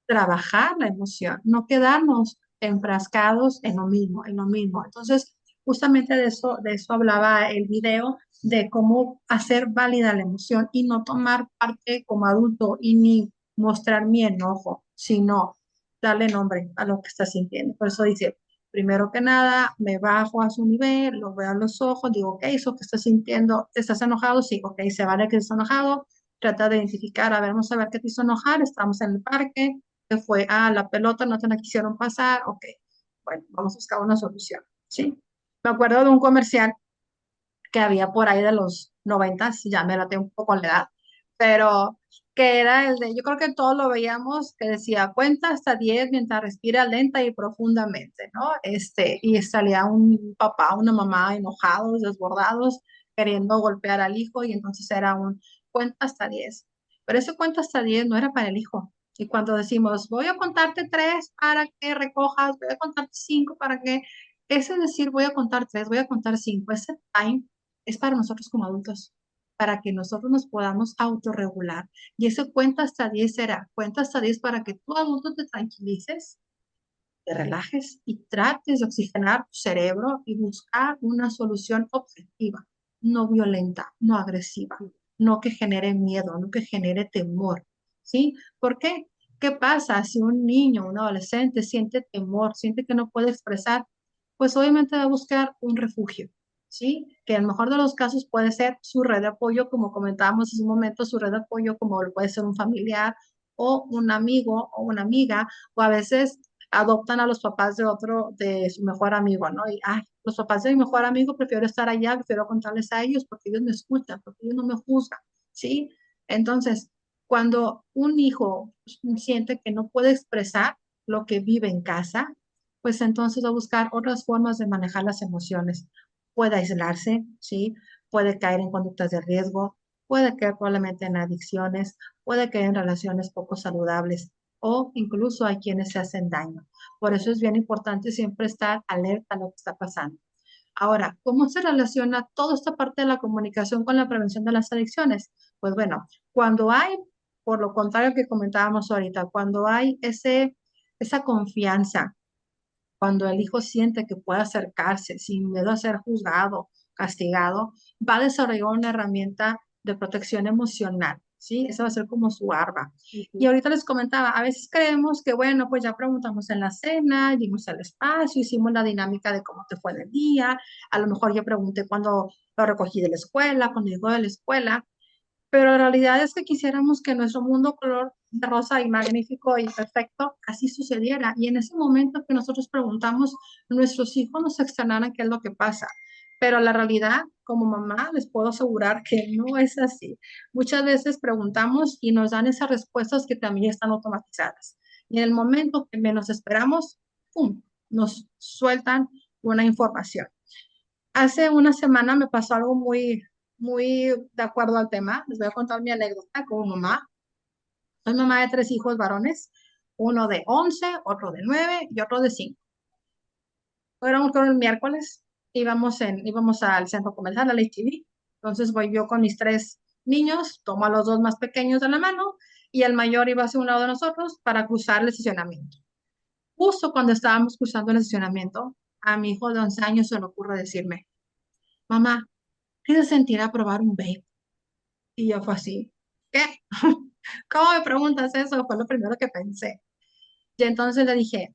trabajar la emoción, no quedarnos enfrascados en lo mismo, en lo mismo. Entonces, justamente de eso hablaba el video, de cómo hacer válida la emoción y no tomar parte como adulto y ni mostrar mi enojo, sino darle nombre a lo que está sintiendo. Por eso dice, primero que nada, me bajo a su nivel, lo veo a los ojos, digo, ok, eso que estás sintiendo, ¿estás enojado? Sí, ok, se vale que estés enojado, trata de identificar, a ver, vamos a ver qué te hizo enojar, estamos en el parque, que fue, la pelota no te la quisieron pasar, ok, bueno, vamos a buscar una solución, ¿sí? Me acuerdo de un comercial que había por ahí de los 90, ya me la tengo un poco en la edad, pero que era el de, yo creo que todos lo veíamos, que decía, cuenta hasta 10 mientras respira lenta y profundamente, ¿no? Y salía un papá, una mamá enojados, desbordados, queriendo golpear al hijo, y entonces era un cuenta hasta 10. Pero ese cuenta hasta 10 no era para el hijo. Y cuando decimos, voy a contarte 3 para que recojas, voy a contarte 5 para que, ese decir, voy a contar 3, voy a contar 5, ese time es para nosotros como adultos, para que nosotros nos podamos autorregular. Y ese cuenta hasta 10 será, cuenta hasta 10 para que tú adulto te tranquilices, te relajes y trates de oxigenar tu cerebro y buscar una solución objetiva, no violenta, no agresiva, no que genere miedo, no que genere temor. ¿Sí? ¿Por qué? ¿Qué pasa si un niño, un adolescente siente temor, siente que no puede expresar? Pues obviamente va a buscar un refugio, ¿sí? Que en el mejor de los casos puede ser su red de apoyo, como comentábamos en un momento, su red de apoyo como puede ser un familiar o un amigo o una amiga, o a veces adoptan a los papás de otro, de su mejor amigo, ¿no? Y, los papás de mi mejor amigo prefiero estar allá, prefiero contarles a ellos porque ellos me escuchan, porque ellos no me juzgan, ¿sí? Entonces, cuando un hijo siente que no puede expresar lo que vive en casa, pues entonces va a buscar otras formas de manejar las emociones. Puede aislarse, ¿sí? Puede caer en conductas de riesgo, puede caer probablemente en adicciones, puede caer en relaciones poco saludables o incluso hay quienes se hacen daño. Por eso es bien importante siempre estar alerta a lo que está pasando. Ahora, ¿cómo se relaciona toda esta parte de la comunicación con la prevención de las adicciones? Pues bueno, cuando hay, por lo contrario que comentábamos ahorita, cuando hay esa confianza, cuando el hijo siente que puede acercarse sin miedo a ser juzgado, castigado, va a desarrollar una herramienta de protección emocional, ¿sí? Esa va a ser como su arma. Y ahorita les comentaba, a veces creemos que, bueno, pues ya preguntamos en la cena, dimos al espacio, hicimos la dinámica de cómo te fue en el día, a lo mejor yo pregunté cuando lo recogí de la escuela, cuando llegó de la escuela, pero la realidad es que quisiéramos que nuestro mundo color de rosa y magnífico y perfecto así sucediera. Y en ese momento que nosotros preguntamos, nuestros hijos nos externaran qué es lo que pasa. Pero la realidad, como mamá, les puedo asegurar que no es así. Muchas veces preguntamos y nos dan esas respuestas que también están automatizadas. Y en el momento que menos esperamos, ¡pum!, nos sueltan una información. Hace una semana me pasó algo muy de acuerdo al tema. Les voy a contar mi anécdota como mamá. Soy mamá de 3 hijos varones, uno de 11, otro de 9 y otro de 5. Éramos creo el miércoles, íbamos al centro comercial, al H-E-B. Entonces voy yo con mis 3 niños, tomo a los 2 más pequeños de la mano y el mayor iba hacia un lado de nosotros para cruzar el estacionamiento. Justo cuando estábamos cruzando el estacionamiento, a mi hijo de 11 años se le ocurre decirme, mamá, ¿qué se sentirá probar un vape? Y yo fue así, ¿qué? ¿Cómo me preguntas eso? Fue lo primero que pensé. Y entonces le dije,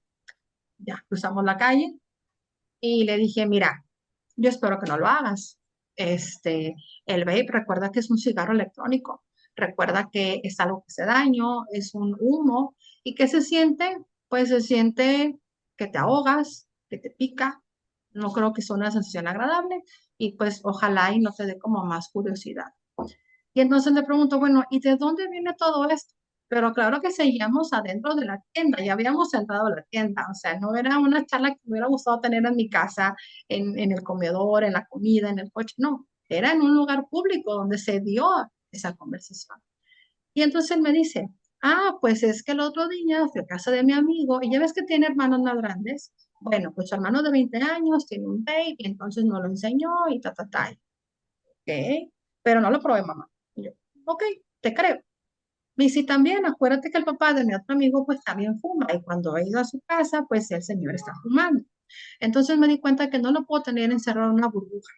ya, cruzamos la calle y le dije, mira, yo espero que no lo hagas. El vape, recuerda que es un cigarro electrónico. Recuerda que es algo que hace daño, es un humo. ¿Y qué se siente? Pues se siente que te ahogas, que te pica. No creo que sea una sensación agradable y pues ojalá y no te dé como más curiosidad. Y entonces le pregunto, bueno, ¿y de dónde viene todo esto? Pero claro que seguíamos adentro de la tienda, ya habíamos entrado a la tienda, o sea, no era una charla que me hubiera gustado tener en mi casa, en el comedor, en la comida, en el coche, no, era en un lugar público donde se dio esa conversación. Y entonces él me dice, pues es que el otro día fui a casa de mi amigo y ya ves que tiene hermanos más grandes. Bueno, pues su hermano de 20 años tiene un baby, entonces no lo enseñó y ta, ta, ta. Ok, pero no lo probé, mamá. Y yo, ok, te creo. Me dice, también, acuérdate que el papá de mi otro amigo, pues también fuma, y cuando he ido a su casa, pues el señor está fumando. Entonces me di cuenta que no lo puedo tener encerrado en una burbuja.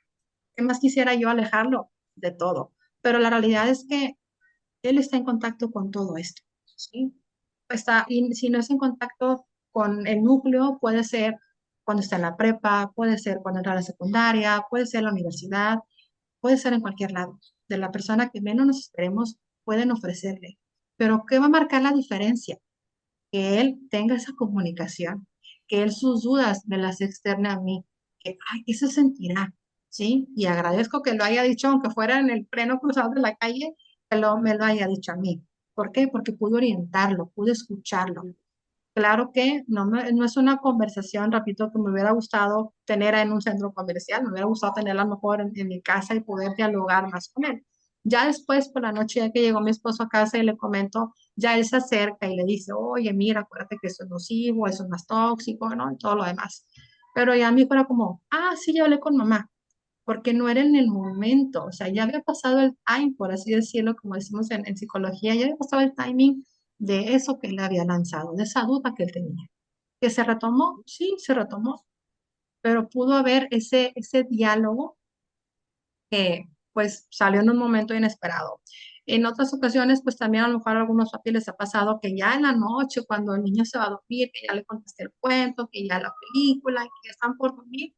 ¿Qué más quisiera yo alejarlo de todo? Pero la realidad es que él está en contacto con todo esto, ¿sí? Y si no es en contacto con el núcleo, puede ser cuando está en la prepa, puede ser cuando entra a la secundaria, puede ser en la universidad, puede ser en cualquier lado. De la persona que menos nos esperemos, pueden ofrecerle. Pero ¿qué va a marcar la diferencia? Que él tenga esa comunicación, que él sus dudas me las externe a mí, que, ay, ¿qué se sentirá? ¿Sí? Y agradezco que lo haya dicho, aunque fuera en el pleno cruzado de la calle, me lo haya dicho a mí. ¿Por qué? Porque pude orientarlo, pude escucharlo. Claro que no es una conversación, repito, que me hubiera gustado tener en un centro comercial, me hubiera gustado tenerla a lo mejor en mi casa y poder dialogar más con él. Ya después, por la noche, ya que llegó mi esposo a casa y le comento, ya él se acerca y le dice, oye, mira, acuérdate que eso es nocivo, eso es más tóxico, ¿no? Y todo lo demás. Pero ya a mí fuera como, sí, ya hablé con mamá, porque no era en el momento, o sea, ya había pasado el time, por así decirlo, como decimos en psicología, ya había pasado el timing de eso que él había lanzado, de esa duda que él tenía. ¿Que se retomó? Sí, se retomó, pero pudo haber ese diálogo que pues salió en un momento inesperado. En otras ocasiones, pues también a lo mejor a algunos papis les ha pasado que ya en la noche, cuando el niño se va a dormir, que ya le contaste el cuento, que ya la película, que ya están por dormir,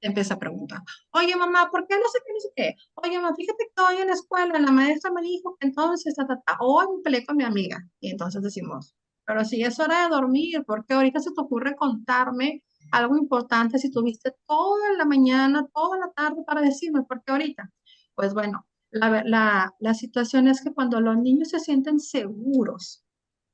te empieza a preguntar, oye mamá, ¿por qué no sé qué, no sé qué? Oye mamá, fíjate que hoy en la escuela la maestra me dijo que entonces, hoy me peleé con mi amiga. Y entonces decimos, pero si es hora de dormir, ¿por qué ahorita se te ocurre contarme algo importante si tuviste toda la mañana, toda la tarde para decirme? ¿Por qué ahorita? Pues bueno, la situación es que cuando los niños se sienten seguros,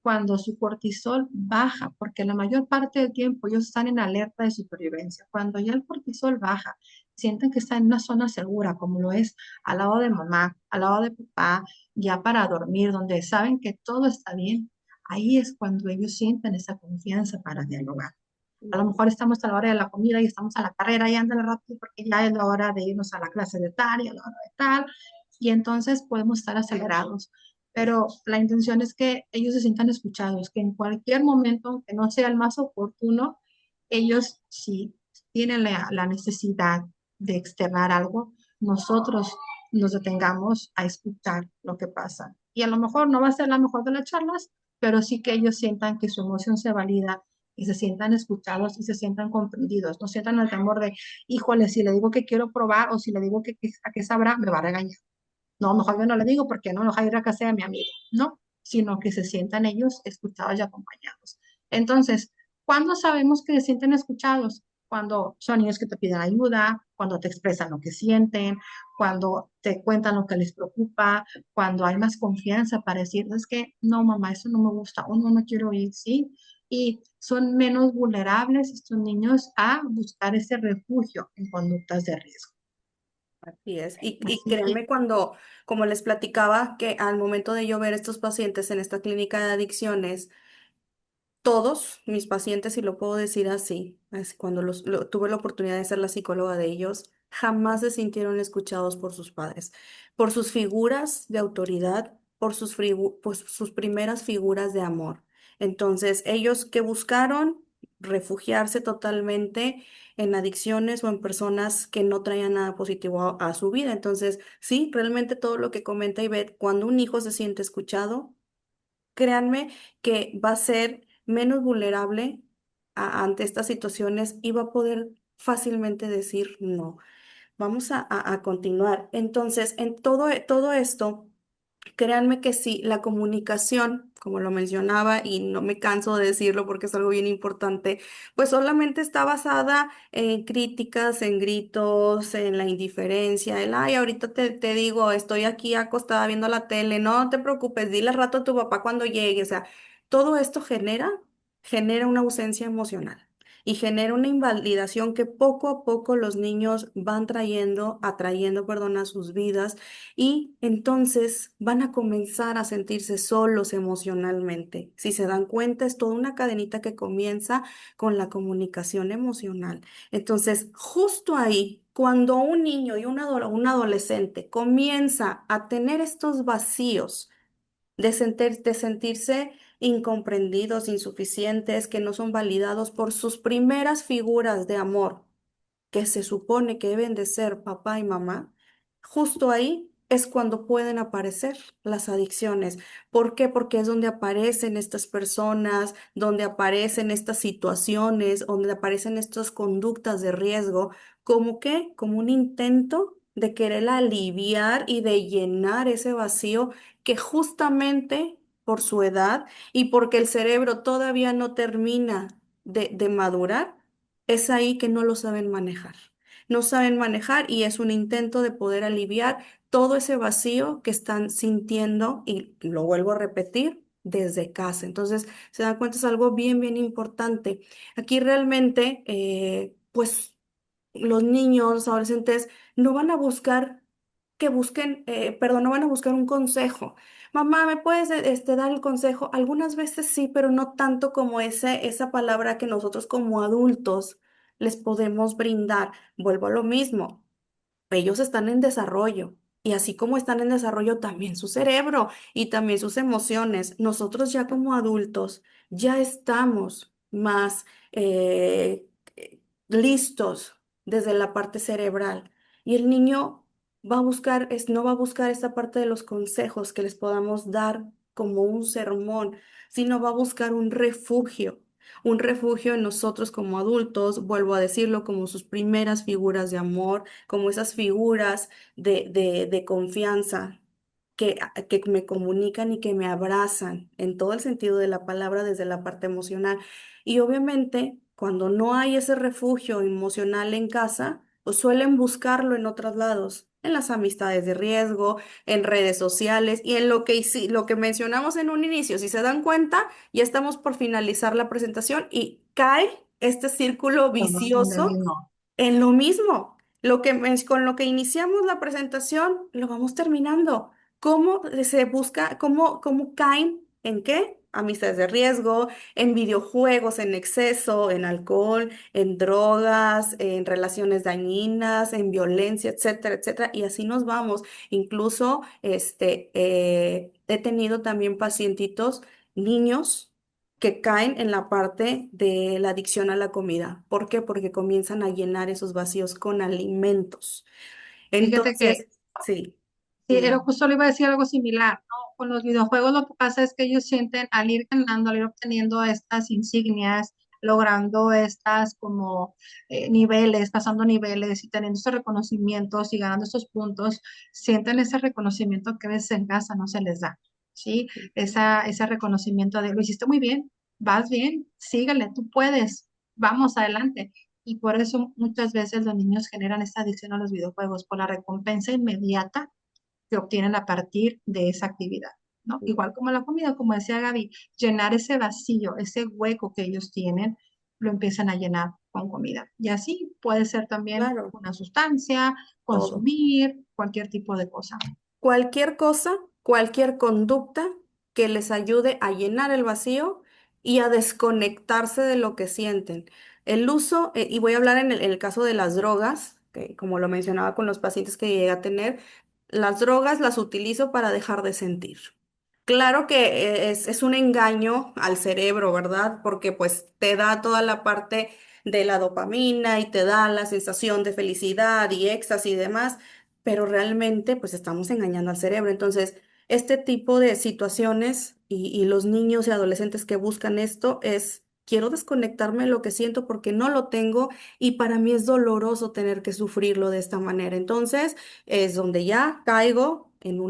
cuando su cortisol baja, porque la mayor parte del tiempo ellos están en alerta de supervivencia. Cuando ya el cortisol baja, sienten que están en una zona segura, como lo es al lado de mamá, al lado de papá, ya para dormir, donde saben que todo está bien. Ahí es cuando ellos sienten esa confianza para dialogar. A lo mejor estamos a la hora de la comida y estamos a la carrera y andan rápido porque ya es la hora de irnos a la clase de tal y a la hora de tal. Y entonces podemos estar acelerados. Pero la intención es que ellos se sientan escuchados, que en cualquier momento, que no sea el más oportuno, ellos si tienen la necesidad de externar algo, nosotros nos detengamos a escuchar lo que pasa Y a lo mejor no va a ser la mejor de las charlas, pero sí que ellos sientan que su emoción se valida y se sientan escuchados y se sientan comprendidos, no sientan el temor de, híjole, si le digo que quiero probar o si le digo que a qué sabrá, me va a regañar. No, mejor yo no le digo porque no, mejor ir a casa de mi amigo, no, sino que se sientan ellos escuchados y acompañados. Entonces, ¿cuándo sabemos que se sienten escuchados? Cuando son niños que te piden ayuda, cuando te expresan lo que sienten, cuando te cuentan lo que les preocupa, cuando hay más confianza para decir, es que no, mamá, eso no me gusta o no quiero oír, ¿sí? Y son menos vulnerables estos niños a buscar ese refugio en conductas de riesgo. Así es. Y Así que créanme cuando, como les platicaba, que al momento de yo ver estos pacientes en esta clínica de adicciones, todos mis pacientes, si lo puedo decir así, cuando tuve la oportunidad de ser la psicóloga de ellos, jamás se sintieron escuchados por sus padres, por sus figuras de autoridad, por sus primeras figuras de amor. Entonces, ellos que buscaron refugiarse totalmente en adicciones o en personas que no traían nada positivo a su vida. Entonces, sí, realmente todo lo que comenta Ivette, cuando un hijo se siente escuchado, créanme que va a ser menos vulnerable ante estas situaciones y va a poder fácilmente decir no. Vamos a continuar. Entonces, en todo esto, créanme que sí, la comunicación, como lo mencionaba, y no me canso de decirlo porque es algo bien importante, pues solamente está basada en críticas, en gritos, en la indiferencia, el, ay, ahorita te digo, estoy aquí acostada viendo la tele, no te preocupes, dile al rato a tu papá cuando llegue, o sea, todo esto genera una ausencia emocional. Y genera una invalidación que poco a poco los niños van atrayendo, perdón, a sus vidas y entonces van a comenzar a sentirse solos emocionalmente. Si se dan cuenta, es toda una cadenita que comienza con la comunicación emocional. Entonces, justo ahí, cuando un niño y un adolescente comienza a tener estos vacíos, de sentirse incomprendidos, insuficientes, que no son validados por sus primeras figuras de amor, que se supone que deben de ser papá y mamá, justo ahí es cuando pueden aparecer las adicciones. ¿Por qué? Porque es donde aparecen estas personas, donde aparecen estas situaciones, donde aparecen estas conductas de riesgo, como que, como un intento de querer aliviar y de llenar ese vacío que justamente por su edad y porque el cerebro todavía no termina de madurar, es ahí que no lo saben manejar. No saben manejar y es un intento de poder aliviar todo ese vacío que están sintiendo y lo vuelvo a repetir desde casa. Entonces, se dan cuenta, es algo bien, bien importante. Aquí realmente, pues los niños, los adolescentes no van a buscar perdón, no van a buscar un consejo. Mamá, ¿me puedes dar el consejo? Algunas veces sí, pero no tanto como esa palabra que nosotros como adultos les podemos brindar. Vuelvo a lo mismo. Ellos están en desarrollo y así como están en desarrollo también su cerebro y también sus emociones. Nosotros ya como adultos ya estamos más listos desde la parte cerebral y el niño no va a buscar esta parte de los consejos que les podamos dar como un sermón, sino va a buscar un refugio en nosotros como adultos, vuelvo a decirlo, como sus primeras figuras de amor, como esas figuras de confianza que me comunican y que me abrazan en todo el sentido de la palabra desde la parte emocional. Y obviamente, cuando no hay ese refugio emocional en casa, pues suelen buscarlo en otros lados, en las amistades de riesgo, en redes sociales y en lo que mencionamos en un inicio. Si se dan cuenta, ya estamos por finalizar la presentación y cae este círculo estamos en el vicioso mismo. en lo mismo. Con lo que iniciamos la presentación, lo vamos terminando. ¿Cómo se busca, cómo caen en qué? Amistades de riesgo, en videojuegos en exceso, en alcohol, en drogas, en relaciones dañinas, en violencia, etcétera, etcétera. Y así nos vamos. Incluso he tenido también pacientitos, niños que caen en la parte de la adicción a la comida. ¿Por qué? Porque comienzan a llenar esos vacíos con alimentos. Fíjate que Entonces, sí, sí, dime. justo le iba a decir algo similar. con los videojuegos lo que pasa es que ellos sienten al ir ganando, al ir obteniendo estas insignias, logrando estas como niveles, pasando niveles y teniendo estos reconocimientos y ganando estos puntos, sienten ese reconocimiento que a veces en casa no se les da, ¿sí? Ese reconocimiento de lo hiciste muy bien, vas bien, síguele, tú puedes, vamos adelante. Y por eso muchas veces los niños generan esta adicción a los videojuegos, por la recompensa inmediata que obtienen a partir de esa actividad, ¿no? Igual como la comida, como decía Gaby, llenar ese vacío, ese hueco que ellos tienen, lo empiezan a llenar con comida. Y así puede ser también Claro, una sustancia, todo. consumir, cualquier tipo de cosa. Cualquier cosa, cualquier conducta que les ayude a llenar el vacío y a desconectarse de lo que sienten. El uso, y voy a hablar en el caso de las drogas, que como lo mencionaba con los pacientes que llegué a tener, las drogas las utilizo para dejar de sentir. Claro que es un engaño al cerebro, ¿verdad? Porque pues te da toda la parte de la dopamina y te da la sensación de felicidad y éxtasis y demás, pero realmente pues estamos engañando al cerebro. Entonces, este tipo de situaciones y los niños y adolescentes que buscan esto es, quiero desconectarme de lo que siento porque no lo tengo y para mí es doloroso tener que sufrirlo de esta manera. Entonces, es donde ya caigo en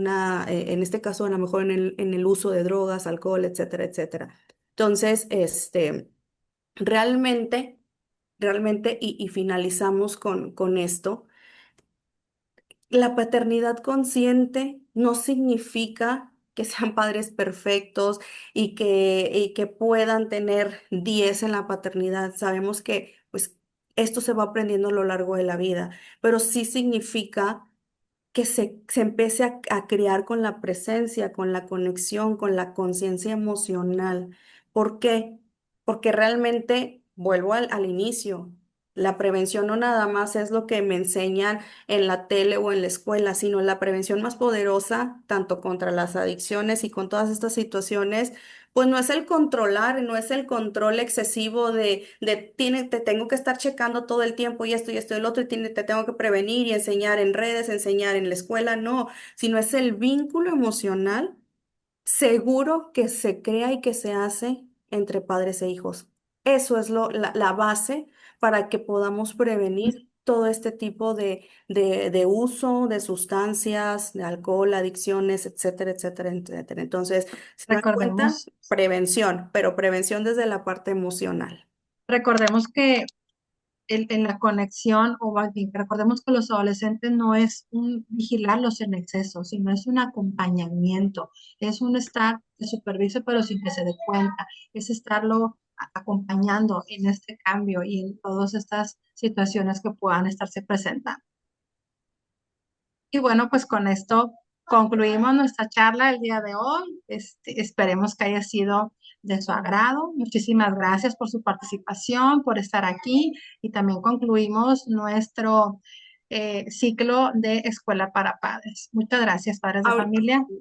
en este caso, a lo mejor en el uso de drogas, alcohol, etcétera, etcétera. Entonces, realmente, realmente, y finalizamos con esto. La paternidad consciente no significa que sean padres perfectos y que puedan tener 10 en la paternidad. Sabemos que pues esto se va aprendiendo a lo largo de la vida, pero sí significa que se empiece a crear con la presencia, con la conexión, con la conciencia emocional. ¿Por qué? Porque realmente, vuelvo al inicio, la prevención no nada más es lo que me enseñan en la tele o en la escuela, sino la prevención más poderosa, tanto contra las adicciones y con todas estas situaciones, pues no es el controlar, no es el control excesivo te tengo que estar checando todo el tiempo y esto y el otro, y te tengo que prevenir y enseñar en redes, enseñar en la escuela, no, sino es el vínculo emocional seguro que se crea y que se hace entre padres e hijos. Eso es la base para que podamos prevenir todo este tipo de uso de sustancias, de alcohol, adicciones, etcétera, etcétera, etcétera. Entonces, si me dan cuenta, Recordemos, prevención, pero prevención desde la parte emocional. recordemos que en la conexión, o más bien, recordemos que los adolescentes no es un vigilarlos en exceso, sino es un acompañamiento, es un estar de superviso, pero sin que se dé cuenta, es estarlo acompañando en este cambio y en todas estas situaciones que puedan estarse presentando. Y bueno, pues con esto concluimos nuestra charla el día de hoy. Esperemos que haya sido de su agrado. Muchísimas gracias por su participación, por estar aquí y también concluimos nuestro ciclo de Escuela para Padres. Muchas gracias, padres de Ahor- familia.